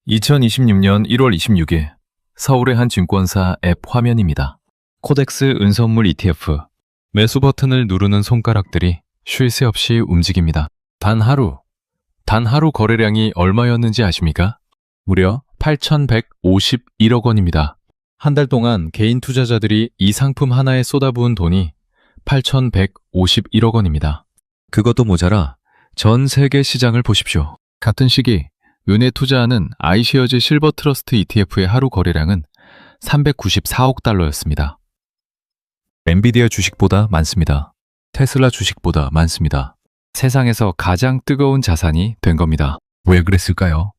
2026년 1월 26일 서울의 한 증권사 앱 화면입니다. 코덱스 은선물 ETF. 매수 버튼을 누르는 손가락들이 쉴 새 없이 움직입니다. 단 하루 거래량이 얼마였는지 아십니까? 무려 8,151억 원입니다. 한 달 동안 개인 투자자들이 이 상품 하나에 쏟아부은 돈이 8,151억 원입니다. 그것도 모자라 전 세계 시장을 보십시오. 같은 시기 은에 투자하는 아이쉐어즈 실버 트러스트 ETF의 하루 거래량은 394억 달러였습니다. 엔비디아 주식보다 많습니다. 테슬라 주식보다 많습니다. 세상에서 가장 뜨거운 자산이 된 겁니다. 왜 그랬을까요?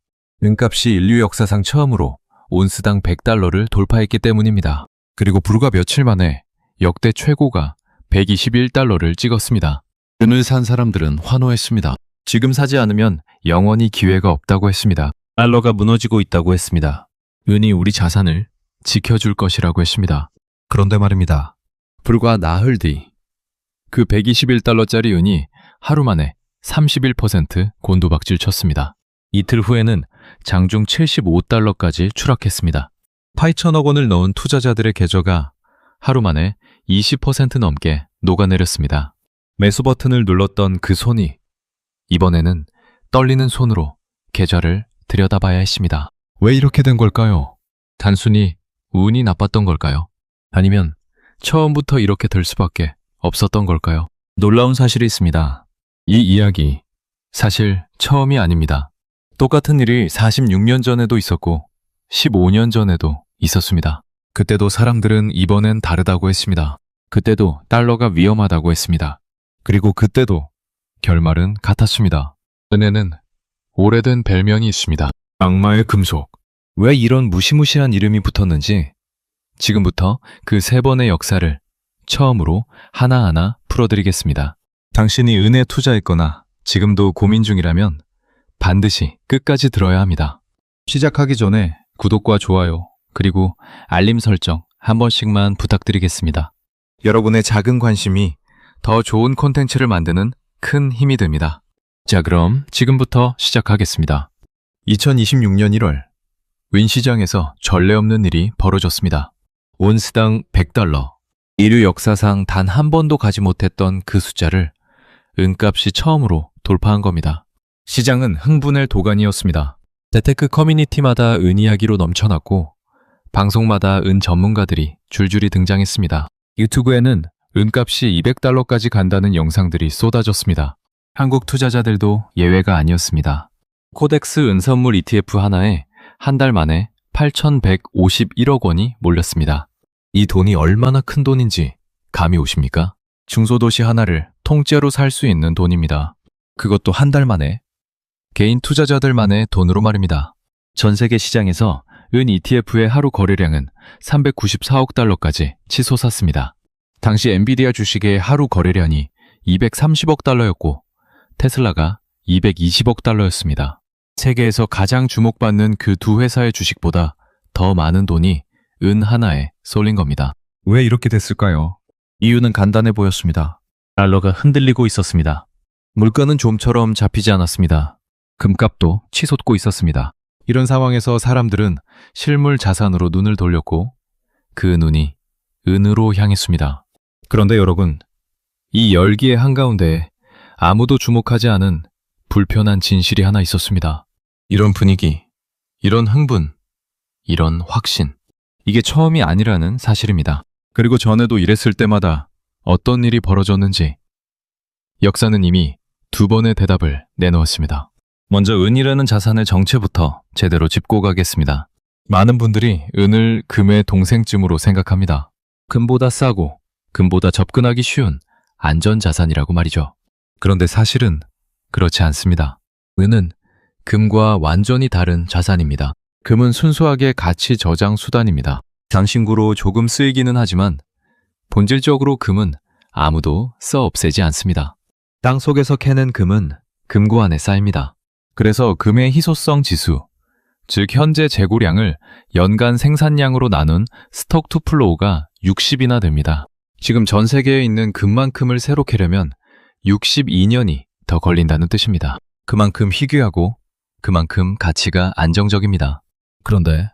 은값이 인류 역사상 처음으로 온스당 100달러를 돌파했기 때문입니다. 그리고 불과 며칠 만에 역대 최고가 121달러를 찍었습니다. 은을 산 사람들은 환호했습니다. 지금 사지 않으면 영원히 기회가 없다고 했습니다. 달러가 무너지고 있다고 했습니다. 은이 우리 자산을 지켜줄 것이라고 했습니다. 그런데 말입니다. 불과 나흘 뒤 그 121달러짜리 은이 하루 만에 31% 곤두박질 쳤습니다. 이틀 후에는 장중 75달러까지 추락했습니다. 8천억 원을 넣은 투자자들의 계좌가 하루 만에 20% 넘게 녹아내렸습니다. 매수 버튼을 눌렀던 그 손이 이번에는 떨리는 손으로 계좌를 들여다봐야 했습니다. 왜 이렇게 된 걸까요? 단순히 운이 나빴던 걸까요? 아니면 처음부터 이렇게 될 수밖에 없었던 걸까요? 놀라운 사실이 있습니다. 이 이야기 사실 처음이 아닙니다. 똑같은 일이 46년 전에도 있었고 15년 전에도 있었습니다. 그때도 사람들은 이번엔 다르다고 했습니다. 그때도 달러가 위험하다고 했습니다. 그리고 그때도 결말은 같았습니다. 은에는 오래된 별명이 있습니다. 악마의 금속. 왜 이런 무시무시한 이름이 붙었는지 지금부터 그 3번의 역사를 처음으로 하나하나 풀어드리겠습니다. 당신이 은에 투자했거나 지금도 고민 중이라면 반드시 끝까지 들어야 합니다. 시작하기 전에 구독과 좋아요 그리고 알림 설정 한 번씩만 부탁드리겠습니다. 여러분의 작은 관심이 더 좋은 콘텐츠를 만드는 큰 힘이 됩니다. 자, 그럼 지금부터 시작하겠습니다. 2026년 1월 은 시장에서 전례 없는 일이 벌어졌습니다. 온스당 100달러. 인류 역사상 단 한 번도 가지 못했던 그 숫자를 은값이 처음으로 돌파한 겁니다. 시장은 흥분의 도가니였습니다. 재테크 커뮤니티마다 은 이야기로 넘쳐났고 방송마다 은 전문가들이 줄줄이 등장했습니다. 유튜브에는 은값이 200달러까지 간다는 영상들이 쏟아졌습니다. 한국 투자자들도 예외가 아니었습니다. 코덱스 은선물 ETF 하나에 한 달 만에 8,151억 원이 몰렸습니다. 이 돈이 얼마나 큰 돈인지 감이 오십니까? 중소도시 하나를 통째로 살 수 있는 돈입니다. 그것도 한 달 만에. 개인 투자자들만의 돈으로 말입니다. 전 세계 시장에서 은 ETF의 하루 거래량은 394억 달러까지 치솟았습니다. 당시 엔비디아 주식의 하루 거래량이 230억 달러였고 테슬라가 220억 달러였습니다. 세계에서 가장 주목받는 그 두 회사의 주식보다 더 많은 돈이 은 하나에 쏠린 겁니다. 왜 이렇게 됐을까요? 이유는 간단해 보였습니다. 달러가 흔들리고 있었습니다. 물가는 좀처럼 잡히지 않았습니다. 금값도 치솟고 있었습니다. 이런 상황에서 사람들은 실물 자산으로 눈을 돌렸고 그 눈이 은으로 향했습니다. 그런데 여러분, 이 열기의 한가운데 아무도 주목하지 않은 불편한 진실이 하나 있었습니다. 이런 분위기, 이런 흥분, 이런 확신. 이게 처음이 아니라는 사실입니다. 그리고 전에도 이랬을 때마다 어떤 일이 벌어졌는지 역사는 이미 2번의 대답을 내놓았습니다. 먼저 은이라는 자산의 정체부터 제대로 짚고 가겠습니다. 많은 분들이 은을 금의 동생쯤으로 생각합니다. 금보다 싸고 금보다 접근하기 쉬운 안전자산이라고 말이죠. 그런데 사실은 그렇지 않습니다. 은은 금과 완전히 다른 자산입니다. 금은 순수하게 가치 저장 수단입니다. 장신구로 조금 쓰이기는 하지만 본질적으로 금은 아무도 써 없애지 않습니다. 땅 속에서 캐낸 금은 금고 안에 쌓입니다. 그래서 금의 희소성 지수, 즉 현재 재고량을 연간 생산량으로 나눈 스톡 투 플로우가 60이나 됩니다. 지금 전 세계에 있는 금만큼을 새로 캐려면 62년이 더 걸린다는 뜻입니다. 그만큼 희귀하고 그만큼 가치가 안정적입니다. 그런데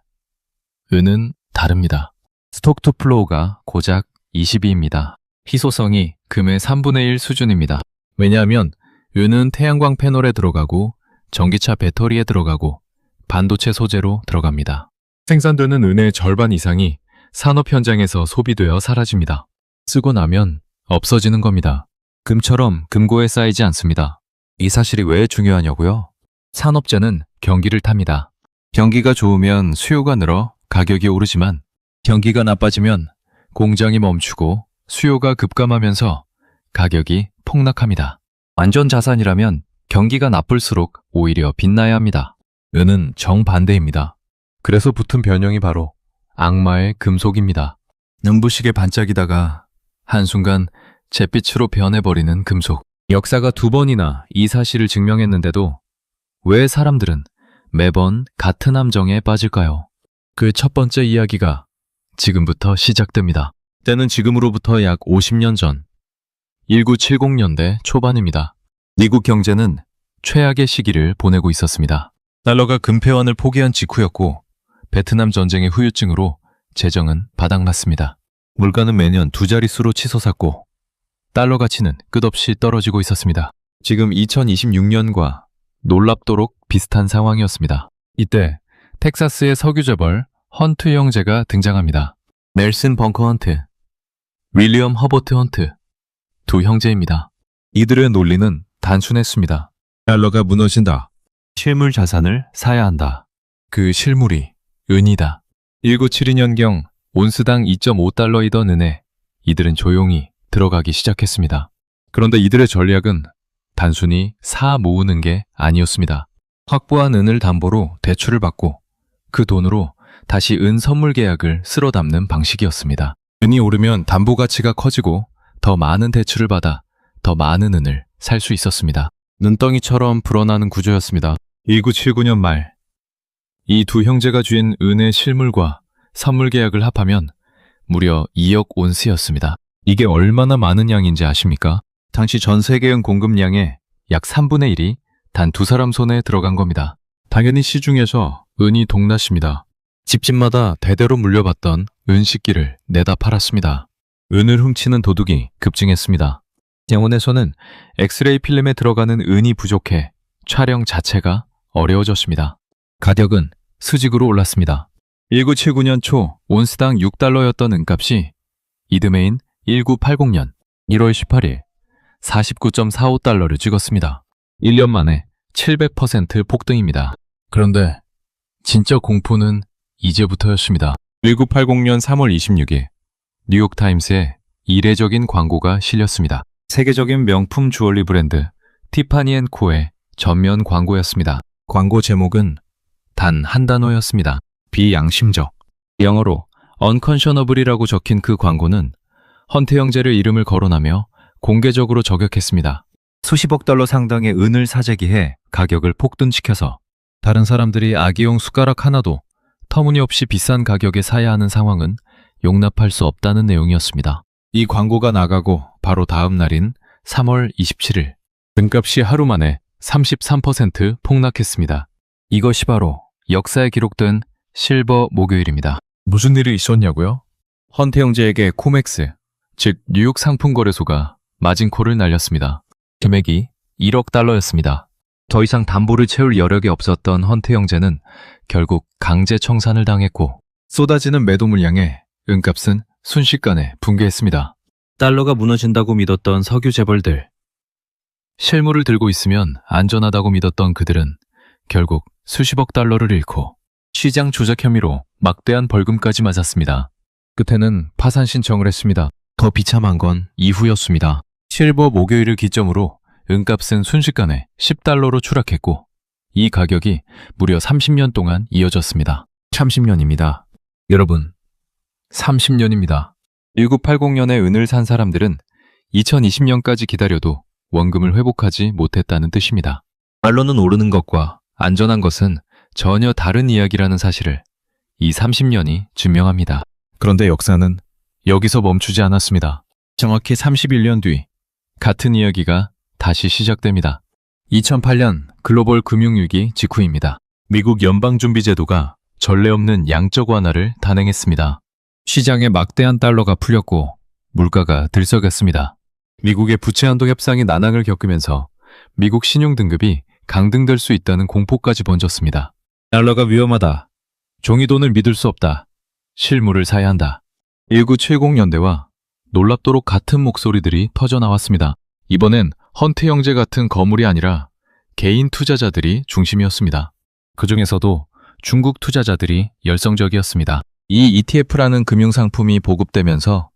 은은 다릅니다. 스톡 투 플로우가 고작 22입니다. 희소성이 금의 3분의 1 수준입니다. 왜냐하면 은은 태양광 패널에 들어가고 전기차 배터리에 들어가고 반도체 소재로 들어갑니다. 생산되는 은의 절반 이상이 산업 현장에서 소비되어 사라집니다. 쓰고 나면 없어지는 겁니다. 금처럼 금고에 쌓이지 않습니다. 이 사실이 왜 중요하냐고요? 산업재는 경기를 탑니다. 경기가 좋으면 수요가 늘어 가격이 오르지만 경기가 나빠지면 공장이 멈추고 수요가 급감하면서 가격이 폭락합니다. 완전 자산이라면 경기가 나쁠수록 오히려 빛나야 합니다. 은은 정반대입니다. 그래서 붙은 변형이 바로 악마의 금속입니다. 눈부시게 반짝이다가 한순간 잿빛으로 변해버리는 금속. 역사가 2번이나 이 사실을 증명했는데도 왜 사람들은 매번 같은 함정에 빠질까요? 그 첫 번째 이야기가 지금부터 시작됩니다. 때는 지금으로부터 약 50년 전 1970년대 초반입니다. 미국 경제는 최악의 시기를 보내고 있었습니다. 달러가 금폐환을 포기한 직후였고 베트남 전쟁의 후유증으로 재정은 바닥났습니다. 물가는 매년 2자릿수로 치솟았고 달러 가치는 끝없이 떨어지고 있었습니다. 지금 2026년과 놀랍도록 비슷한 상황이었습니다. 이때 텍사스의 석유재벌 헌트 형제가 등장합니다. 넬슨 벙커 헌트, 윌리엄 허버트 헌트, 두 형제입니다. 이들의 논리는 단순했습니다. 달러가 무너진다. 실물 자산을 사야 한다. 그 실물이 은이다. 1972년경 온스당 2.5달러이던 은에 이들은 조용히 들어가기 시작했습니다. 그런데 이들의 전략은 단순히 사 모으는 게 아니었습니다. 확보한 은을 담보로 대출을 받고 그 돈으로 다시 은 선물 계약을 쓸어 담는 방식이었습니다. 은이 오르면 담보 가치가 커지고 더 많은 대출을 받아 더 많은 은을 살 수 있었습니다. 눈덩이처럼 불어나는 구조였습니다. 1979년 말, 이 두 형제가 쥔 은의 실물과 선물 계약을 합하면 무려 2억 온스였습니다. 이게 얼마나 많은 양인지 아십니까? 당시 전 세계은 공급량의 약 3분의 1이 단 두 사람 손에 들어간 겁니다. 당연히 시중에서 은이 동났습니다. 집집마다 대대로 물려받던 은식기를 내다 팔았습니다. 은을 훔치는 도둑이 급증했습니다. 영원에서는 엑스레이 필름에 들어가는 은이 부족해 촬영 자체가 어려워졌습니다. 가격은 수직으로 올랐습니다. 1979년 초 온스당 6달러였던 은값이 이듬해인 1980년 1월 18일 49.45달러를 찍었습니다. 1년 만에 700% 폭등입니다. 그런데 진짜 공포는 이제부터였습니다. 1980년 3월 26일 뉴욕타임스에 이례적인 광고가 실렸습니다. 세계적인 명품 주얼리 브랜드 티파니 앤 코의 전면 광고였습니다. 광고 제목은 단 한 단어였습니다. 비양심적. 영어로 unconscionable이라고 적힌 그 광고는 헌트 형제를 이름을 거론하며 공개적으로 저격했습니다. 수십억 달러 상당의 은을 사재기해 가격을 폭등시켜서 다른 사람들이 아기용 숟가락 하나도 터무니없이 비싼 가격에 사야 하는 상황은 용납할 수 없다는 내용이었습니다. 이 광고가 나가고 바로 다음 날인 3월 27일 은값이 하루 만에 33% 폭락했습니다. 이것이 바로 역사에 기록된 실버 목요일입니다. 무슨 일이 있었냐고요? 헌트 형제에게 코맥스, 즉 뉴욕 상품거래소가 마진콜을 날렸습니다. 금액이 1억 달러였습니다. 더 이상 담보를 채울 여력이 없었던 헌트 형제는 결국 강제 청산을 당했고 쏟아지는 매도 물량에 은값은 순식간에 붕괴했습니다. 달러가 무너진다고 믿었던 석유 재벌들, 실물을 들고 있으면 안전하다고 믿었던 그들은 결국 수십억 달러를 잃고 시장 조작 혐의로 막대한 벌금까지 맞았습니다. 끝에는 파산 신청을 했습니다. 더 비참한 건 이후였습니다. 실버 목요일을 기점으로 은값은 순식간에 10달러로 추락했고 이 가격이 무려 30년 동안 이어졌습니다. 30년입니다. 여러분, 30년입니다. 1980년에 은을 산 사람들은 2020년까지 기다려도 원금을 회복하지 못했다는 뜻입니다. 말로는 오르는 것과 안전한 것은 전혀 다른 이야기라는 사실을 이 30년이 증명합니다. 그런데 역사는 여기서 멈추지 않았습니다. 정확히 31년 뒤 같은 이야기가 다시 시작됩니다. 2008년 글로벌 금융위기 직후입니다. 미국 연방준비제도가 전례 없는 양적 완화를 단행했습니다. 시장에 막대한 달러가 풀렸고 물가가 들썩였습니다. 미국의 부채 한도 협상이 난항을 겪으면서 미국 신용 등급이 강등될 수 있다는 공포까지 번졌습니다. 달러가 위험하다. 종이돈을 믿을 수 없다. 실물을 사야 한다. 1970년대와 놀랍도록 같은 목소리들이 터져나왔습니다. 이번엔 헌트 형제 같은 거물이 아니라 개인 투자자들이 중심이었습니다. 그 중에서도 중국 투자자들이 열성적이었습니다. 이 ETF라는 금융상품이 보급되면서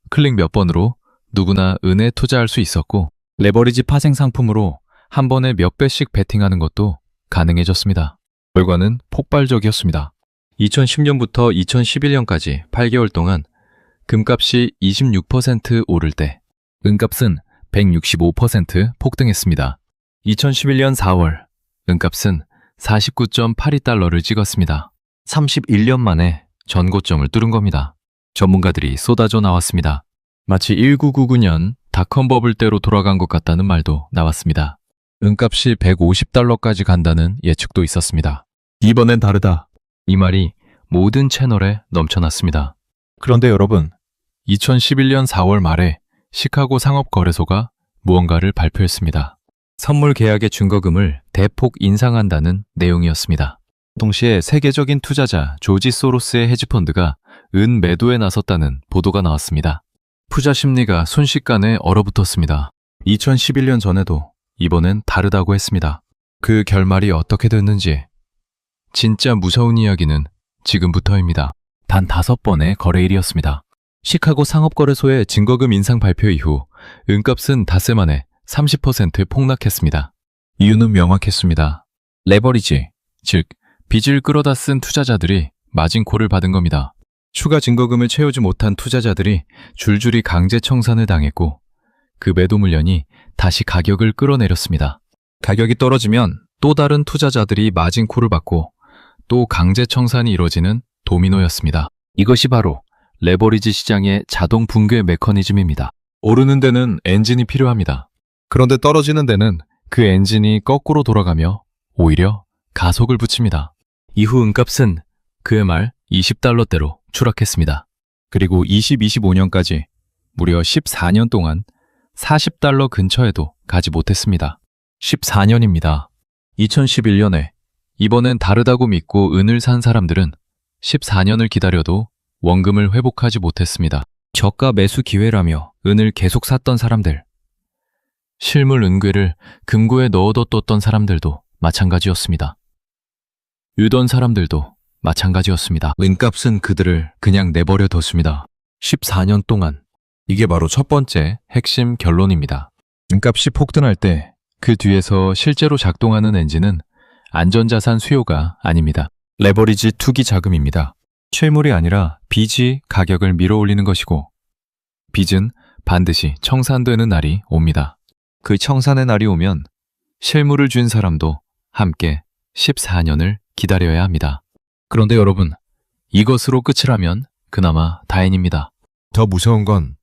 클릭 몇 번으로 누구나 은에 투자할 수 있었고 레버리지 파생 상품으로 한 번에 몇 배씩 베팅하는 것도 가능해졌습니다. 결과는 폭발적이었습니다. 2010년부터 2011년까지 8개월 동안 금값이 26% 오를 때 은값은 165% 폭등했습니다. 2011년 4월 은값은 49.82달러를 찍었습니다. 31년 만에 전고점을 뚫은 겁니다. 전문가들이 쏟아져 나왔습니다. 마치 1999년 닷컴 버블 때로 돌아간 것 같다는 말도 나왔습니다. 은값이 150달러까지 간다는 예측도 있었습니다. 이번엔 다르다. 이 말이 모든 채널에 넘쳐났습니다. 그런데 여러분, 2011년 4월 말에 시카고 상업거래소가 무언가를 발표했습니다. 선물 계약의 증거금을 대폭 인상한다는 내용이었습니다. 동시에 세계적인 투자자 조지 소로스의 헤지펀드가 은 매도에 나섰다는 보도가 나왔습니다. 투자 심리가 순식간에 얼어붙었습니다. 2011년 전에도 이번엔 다르다고 했습니다. 그 결말이 어떻게 됐는지 진짜 무서운 이야기는 지금부터입니다. 단 5번의 거래일이었습니다. 시카고 상업거래소의 증거금 인상 발표 이후 은값은 닷새 만에 30% 폭락했습니다. 이유는 명확했습니다. 레버리지, 즉 빚을 끌어다 쓴 투자자들이 마진콜을 받은 겁니다. 추가 증거금을 채우지 못한 투자자들이 줄줄이 강제 청산을 당했고 그 매도 물량이 다시 가격을 끌어내렸습니다. 가격이 떨어지면 또 다른 투자자들이 마진콜을 받고 또 강제 청산이 이뤄지는 도미노였습니다. 이것이 바로 레버리지 시장의 자동 붕괴 메커니즘입니다. 오르는 데는 엔진이 필요합니다. 그런데 떨어지는 데는 그 엔진이 거꾸로 돌아가며 오히려 가속을 붙입니다. 이후 은값은 그해 말 20달러대로 추락했습니다. 그리고 2025년까지 무려 14년 동안 40달러 근처에도 가지 못했습니다. 14년입니다. 2011년에 이번엔 다르다고 믿고 은을 산 사람들은 14년을 기다려도 원금을 회복하지 못했습니다. 저가 매수 기회라며 은을 계속 샀던 사람들, 실물 은괴를 금고에 넣어뒀던 사람들도 마찬가지였습니다. 유던 사람들도 마찬가지였습니다. 은값은 그들을 그냥 내버려 뒀습니다. 14년 동안. 이게 바로 첫 번째 핵심 결론입니다. 은값이 폭등할 때 그 뒤에서 실제로 작동하는 엔진은 안전자산 수요가 아닙니다. 레버리지 투기 자금입니다. 실물이 아니라 빚이 가격을 밀어올리는 것이고 빚은 반드시 청산되는 날이 옵니다. 그 청산의 날이 오면 실물을 준 사람도 함께 14년을 기다려야 합니다. 그런데 여러분, 이것으로 끝이라면 그나마 다행입니다. 더 무서운 건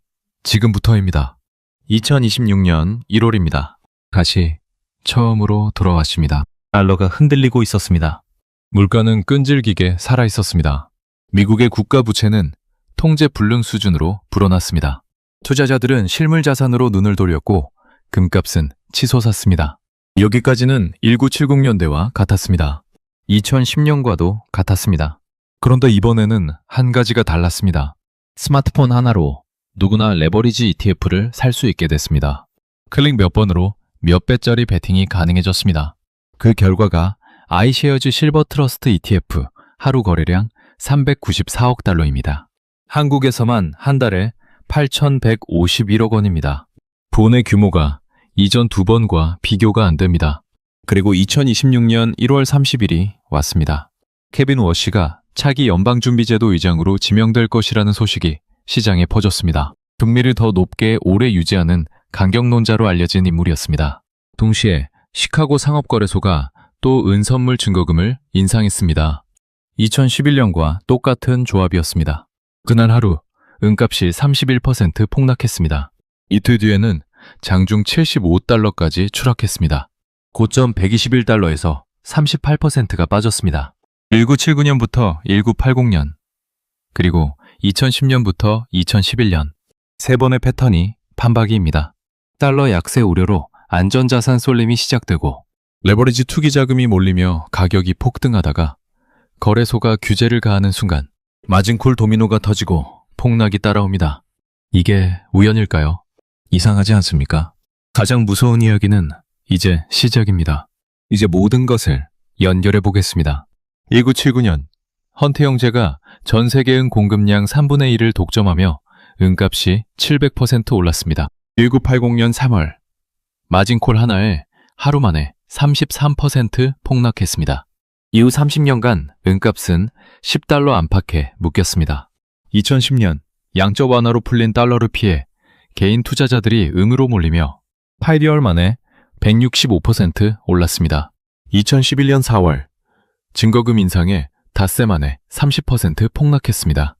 지금부터입니다. 2026년 1월입니다. 다시 처음으로 돌아왔습니다. 달러가 흔들리고 있었습니다. 물가는 끈질기게 살아있었습니다. 미국의 국가 부채는 통제 불능 수준으로 불어났습니다. 투자자들은 실물 자산으로 눈을 돌렸고 금값은 치솟았습니다. 여기까지는 1970년대와 같았습니다. 2010년과도 같았습니다. 그런데 이번에는 한 가지가 달랐습니다. 스마트폰 하나로 누구나 레버리지 ETF를 살 수 있게 됐습니다. 클릭 몇 번으로 몇 배짜리 베팅이 가능해졌습니다. 그 결과가 아이쉐어즈 실버 트러스트 ETF 하루 거래량 394억 달러입니다. 한국에서만 한 달에 8,151억 원입니다. 본의 규모가 이전 2번과 비교가 안 됩니다. 그리고 2026년 1월 30일이 왔습니다. 케빈 워시가 차기 연방준비제도 의장으로 지명될 것이라는 소식이 시장에 퍼졌습니다. 금리를 더 높게 오래 유지하는 강경론자로 알려진 인물이었습니다. 동시에 시카고 상업거래소가 또 은선물 증거금을 인상했습니다. 2011년과 똑같은 조합이었습니다. 그날 하루 은값이 31% 폭락했습니다. 이틀 뒤에는 장중 75달러까지 추락했습니다. 고점 121달러에서 38%가 빠졌습니다. 1979년부터 1980년, 그리고 2010년부터 2011년 세 번의 패턴이 판박이입니다. 달러 약세 우려로 안전자산 쏠림이 시작되고 레버리지 투기 자금이 몰리며 가격이 폭등하다가 거래소가 규제를 가하는 순간 마진콜 도미노가 터지고 폭락이 따라옵니다. 이게 우연일까요? 이상하지 않습니까? 가장 무서운 이야기는 이제 시작입니다. 이제 모든 것을 연결해 보겠습니다. 1979년 헌태 형제가 전 세계 은 공급량 3분의 1을 독점하며 은값이 700% 올랐습니다. 1980년 3월 마진콜 하나에 하루 만에 33% 폭락했습니다. 이후 30년간 은값은 10달러 안팎에 묶였습니다. 2010년 양적 완화로 풀린 달러를 피해 개인 투자자들이 응으로 몰리며 8개월 만에 165% 올랐습니다. 2011년 4월 증거금 인상에 닷새 만에 30% 폭락했습니다.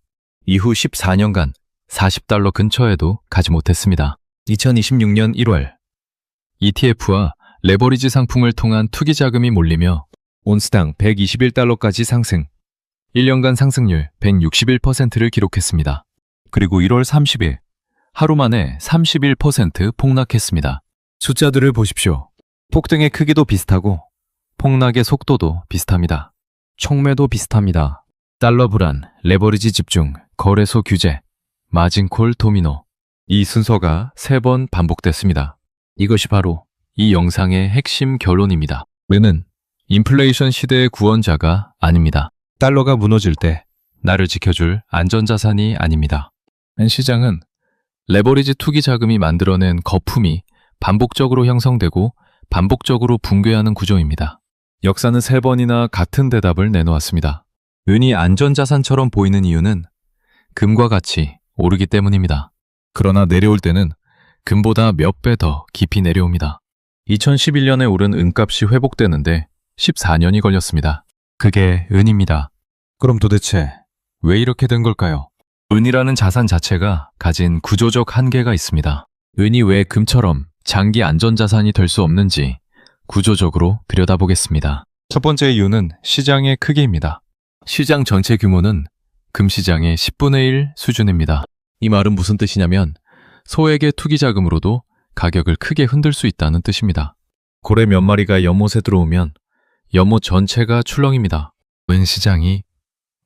이후 14년간 40달러 근처에도 가지 못했습니다. 2026년 1월 ETF와 레버리지 상품을 통한 투기 자금이 몰리며 온스당 121달러까지 상승, 1년간 상승률 161%를 기록했습니다. 그리고 1월 30일 하루 만에 31% 폭락했습니다. 숫자들을 보십시오. 폭등의 크기도 비슷하고 폭락의 속도도 비슷합니다. 촉매도 비슷합니다. 달러 불안, 레버리지 집중, 거래소 규제, 마진콜 도미노. 이 순서가 3번 반복됐습니다. 이것이 바로 이 영상의 핵심 결론입니다. 은은 인플레이션 시대의 구원자가 아닙니다. 달러가 무너질 때 나를 지켜줄 안전자산이 아닙니다. 시장은 레버리지 투기 자금이 만들어낸 거품이 반복적으로 형성되고 반복적으로 붕괴하는 구조입니다. 역사는 3번이나 같은 대답을 내놓았습니다. 은이 안전자산처럼 보이는 이유는 금과 같이 오르기 때문입니다. 그러나 내려올 때는 금보다 몇 배 더 깊이 내려옵니다. 2011년에 오른 은값이 회복되는데 14년이 걸렸습니다. 그게 은입니다. 그럼 도대체 왜 이렇게 된 걸까요? 은이라는 자산 자체가 가진 구조적 한계가 있습니다. 은이 왜 금처럼 장기 안전자산이 될 수 없는지 구조적으로 들여다보겠습니다. 첫 번째 이유는 시장의 크기입니다. 시장 전체 규모는 금시장의 10분의 1 수준입니다. 이 말은 무슨 뜻이냐면 소액의 투기 자금으로도 가격을 크게 흔들 수 있다는 뜻입니다. 고래 몇 마리가 연못에 들어오면 연못 전체가 출렁입니다. 은 시장이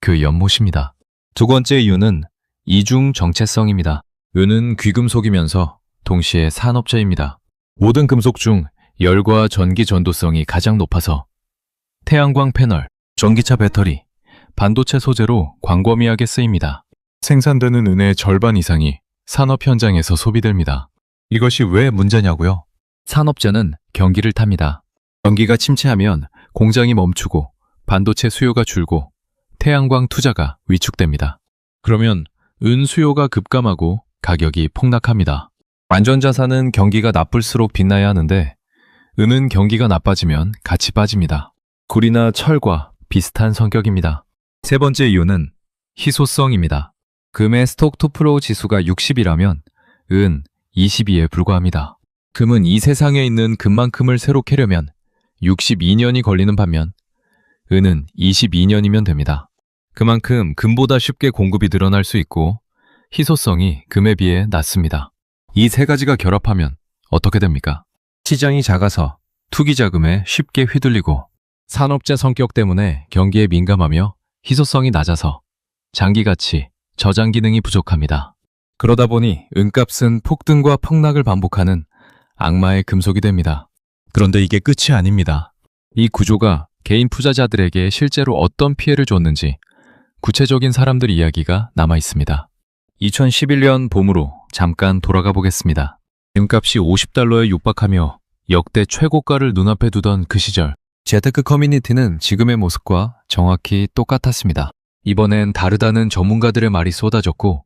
그 연못입니다. 두 번째 이유는 이중 정체성입니다. 은은 귀금속이면서 동시에 산업재입니다. 모든 금속 중 열과 전기 전도성이 가장 높아서 태양광 패널, 전기차 배터리, 반도체 소재로 광범위하게 쓰입니다. 생산되는 은의 절반 이상이 산업 현장에서 소비됩니다. 이것이 왜 문제냐고요? 산업재는 경기를 탑니다. 경기가 침체하면 공장이 멈추고 반도체 수요가 줄고 태양광 투자가 위축됩니다. 그러면 은 수요가 급감하고 가격이 폭락합니다. 안전자산은 경기가 나쁠수록 빛나야 하는데 은은 경기가 나빠지면 같이 빠집니다. 굴이나 철과 비슷한 성격입니다. 세 번째 이유는 희소성입니다. 금의 스톡2플로우 지수가 60이라면 은 22에 불과합니다. 금은 이 세상에 있는 금만큼을 새로 캐려면 62년이 걸리는 반면 은은 22년이면 됩니다. 그만큼 금보다 쉽게 공급이 늘어날 수 있고 희소성이 금에 비해 낮습니다. 이 세 가지가 결합하면 어떻게 됩니까? 시장이 작아서 투기 자금에 쉽게 휘둘리고 산업재 성격 때문에 경기에 민감하며 희소성이 낮아서 장기 가치, 저장 기능이 부족합니다. 그러다 보니 은값은 폭등과 폭락을 반복하는 악마의 금속이 됩니다. 그런데 이게 끝이 아닙니다. 이 구조가 개인 투자자들에게 실제로 어떤 피해를 줬는지 구체적인 사람들 이야기가 남아 있습니다. 2011년 봄으로 잠깐 돌아가 보겠습니다. 금값이 50달러에 육박하며 역대 최고가를 눈앞에 두던 그 시절, 재테크 커뮤니티는 지금의 모습과 정확히 똑같았습니다. 이번엔 다르다는 전문가들의 말이 쏟아졌고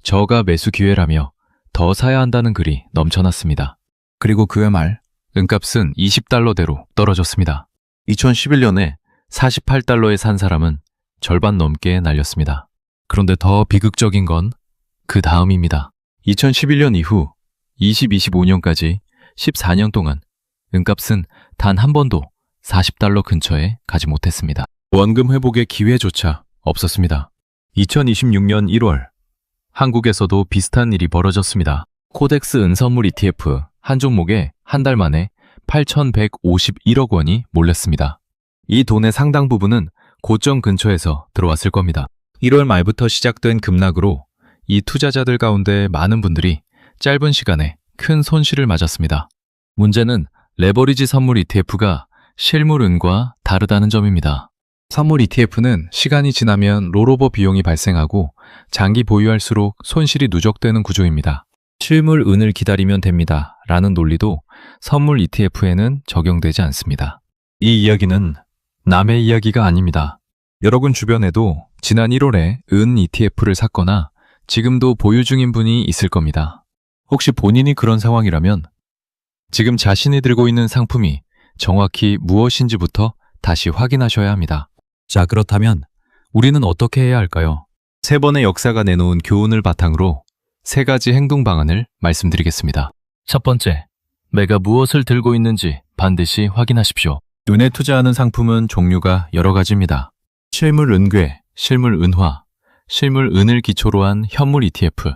저가 매수 기회라며 더 사야 한다는 글이 넘쳐났습니다. 그리고 그해 말 은값은 20달러대로 떨어졌습니다. 2011년에 48달러에 산 사람은 절반 넘게 날렸습니다. 그런데 더 비극적인 건 그 다음입니다. 2011년 이후 2025년까지 14년 동안 은값은 단 한 번도 40달러 근처에 가지 못했습니다. 원금 회복의 기회조차 없었습니다. 2026년 1월, 한국에서도 비슷한 일이 벌어졌습니다. 코덱스 은선물 ETF 한 종목에 한 달 만에 8,151억 원이 몰렸습니다. 이 돈의 상당 부분은 고점 근처에서 들어왔을 겁니다. 1월 말부터 시작된 급락으로 이 투자자들 가운데 많은 분들이 짧은 시간에 큰 손실을 맞았습니다. 문제는 레버리지 선물 ETF가 실물 은과 다르다는 점입니다. 선물 ETF는 시간이 지나면 롤오버 비용이 발생하고 장기 보유할수록 손실이 누적되는 구조입니다. 실물 은을 기다리면 됩니다. 라는 논리도 선물 ETF에는 적용되지 않습니다. 이 이야기는 남의 이야기가 아닙니다. 여러분 주변에도 지난 1월에 은 ETF를 샀거나 지금도 보유 중인 분이 있을 겁니다. 혹시 본인이 그런 상황이라면 지금 자신이 들고 있는 상품이 정확히 무엇인지부터 다시 확인하셔야 합니다. 자, 그렇다면 우리는 어떻게 해야 할까요? 3번의 역사가 내놓은 교훈을 바탕으로 3가지 행동 방안을 말씀드리겠습니다. 첫 번째, 내가 무엇을 들고 있는지 반드시 확인하십시오. 은에 투자하는 상품은 종류가 여러 가지입니다. 실물 은괴, 실물 은화, 실물 은을 기초로 한 현물 ETF,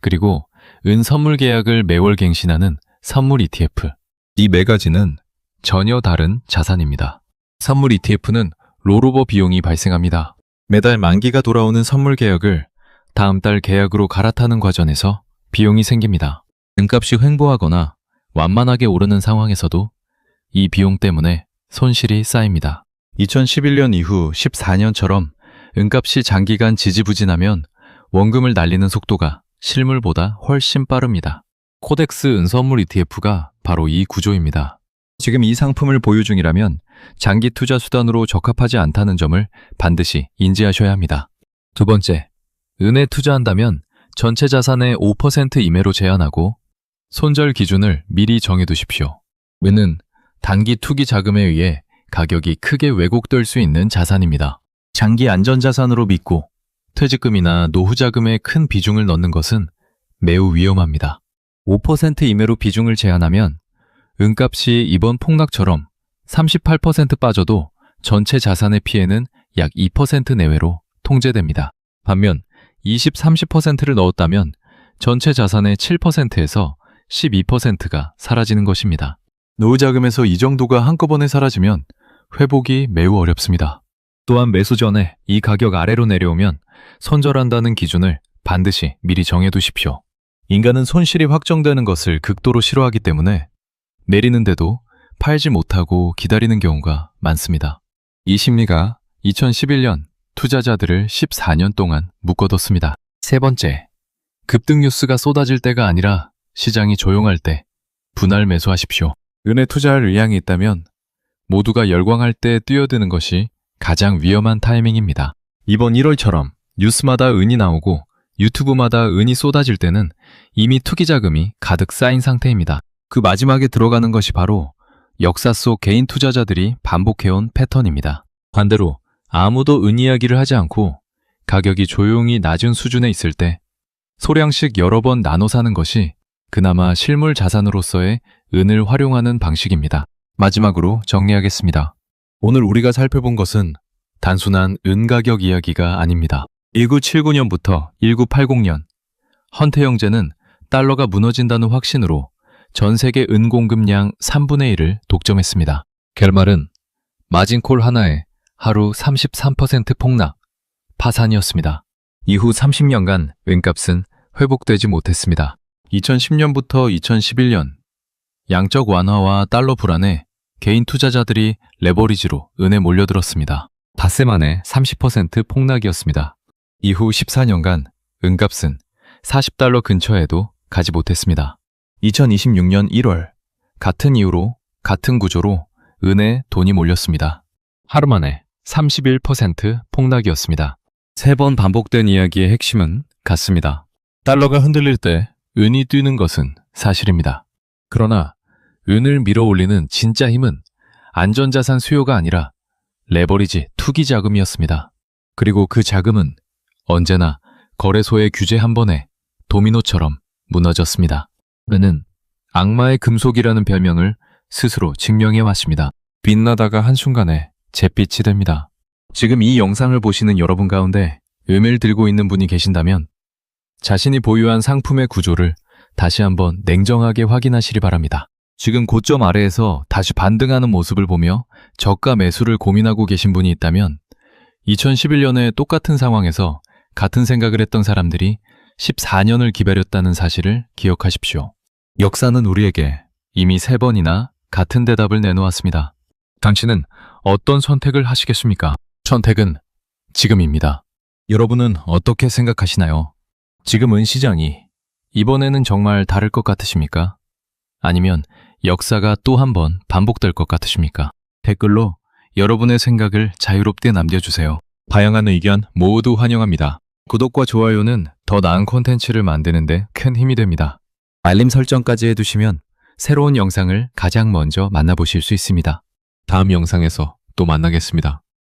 그리고 은 선물 계약을 매월 갱신하는 선물 ETF. 이 4가지는 전혀 다른 자산입니다. 선물 ETF는 롤오버 비용이 발생합니다. 매달 만기가 돌아오는 선물 계약을 다음 달 계약으로 갈아타는 과정에서 비용이 생깁니다. 은값이 횡보하거나 완만하게 오르는 상황에서도 이 비용 때문에 손실이 쌓입니다. 2011년 이후 14년처럼 은값이 장기간 지지부진하면 원금을 날리는 속도가 실물보다 훨씬 빠릅니다. 코덱스 은선물 ETF가 바로 이 구조입니다. 지금 이 상품을 보유 중이라면 장기 투자 수단으로 적합하지 않다는 점을 반드시 인지하셔야 합니다. 두 번째, 은에 투자한다면 전체 자산의 5% 이내로 제한하고 손절 기준을 미리 정해두십시오. 은은 단기 투기 자금에 의해 가격이 크게 왜곡될 수 있는 자산입니다. 장기 안전자산으로 믿고 퇴직금이나 노후 자금에 큰 비중을 넣는 것은 매우 위험합니다. 5% 이내로 비중을 제한하면 은값이 이번 폭락처럼 38% 빠져도 전체 자산의 피해는 약 2% 내외로 통제됩니다. 반면 20, 30%를 넣었다면 전체 자산의 7%에서 12%가 사라지는 것입니다. 노후 자금에서 이 정도가 한꺼번에 사라지면 회복이 매우 어렵습니다. 또한 매수 전에 이 가격 아래로 내려오면 손절한다는 기준을 반드시 미리 정해두십시오. 인간은 손실이 확정되는 것을 극도로 싫어하기 때문에 내리는데도 팔지 못하고 기다리는 경우가 많습니다. 이 심리가 2011년 투자자들을 14년 동안 묶어뒀습니다. 세 번째, 급등 뉴스가 쏟아질 때가 아니라 시장이 조용할 때 분할 매수하십시오. 은에 투자할 의향이 있다면 모두가 열광할 때 뛰어드는 것이 가장 위험한 타이밍입니다. 이번 1월처럼 뉴스마다 은이 나오고 유튜브마다 은이 쏟아질 때는 이미 투기 자금이 가득 쌓인 상태입니다. 그 마지막에 들어가는 것이 바로 역사 속 개인 투자자들이 반복해온 패턴입니다. 반대로 아무도 은 이야기를 하지 않고 가격이 조용히 낮은 수준에 있을 때 소량씩 여러 번 나눠 사는 것이 그나마 실물 자산으로서의 은을 활용하는 방식입니다. 마지막으로 정리하겠습니다. 오늘 우리가 살펴본 것은 단순한 은 가격 이야기가 아닙니다. 1979년부터 1980년 헌태 형제는 달러가 무너진다는 확신으로 전 세계 은 공급량 3분의 1을 독점했습니다. 결말은 마진콜 하나에 하루 33% 폭락, 파산이었습니다. 이후 30년간 은값은 회복되지 못했습니다. 2010년부터 2011년 양적 완화와 달러 불안에 개인 투자자들이 레버리지로 은에 몰려들었습니다. 닷새 만에 30% 폭락이었습니다. 이후 14년간 은값은 40달러 근처에도 가지 못했습니다. 2026년 1월 같은 이유로 같은 구조로 은에 돈이 몰렸습니다. 하루 만에 31% 폭락이었습니다. 3번 반복된 이야기의 핵심은 같습니다. 달러가 흔들릴 때 은이 뛰는 것은 사실입니다. 그러나 은을 밀어올리는 진짜 힘은 안전자산 수요가 아니라 레버리지 투기 자금이었습니다. 그리고 그 자금은 언제나 거래소의 규제 한 번에 도미노처럼 무너졌습니다. 은은 악마의 금속이라는 별명을 스스로 증명해 왔습니다. 빛나다가 한순간에 잿빛이 됩니다. 지금 이 영상을 보시는 여러분 가운데 음을 들고 있는 분이 계신다면 자신이 보유한 상품의 구조를 다시 한번 냉정하게 확인하시기 바랍니다. 지금 고점 아래에서 다시 반등하는 모습을 보며 저가 매수를 고민하고 계신 분이 있다면 2011년에 똑같은 상황에서 같은 생각을 했던 사람들이 14년을 기다렸다는 사실을 기억하십시오. 역사는 우리에게 이미 3번이나 같은 대답을 내놓았습니다. 당신은 어떤 선택을 하시겠습니까? 선택은 지금입니다. 여러분은 어떻게 생각하시나요? 지금 은시장이 이번에는 정말 다를 것 같으십니까? 아니면 역사가 또 한 번 반복될 것 같으십니까? 댓글로 여러분의 생각을 자유롭게 남겨주세요. 다양한 의견 모두 환영합니다. 구독과 좋아요는 더 나은 콘텐츠를 만드는데 큰 힘이 됩니다. 알림 설정까지 해두시면 새로운 영상을 가장 먼저 만나보실 수 있습니다. 다음 영상에서 또 만나겠습니다.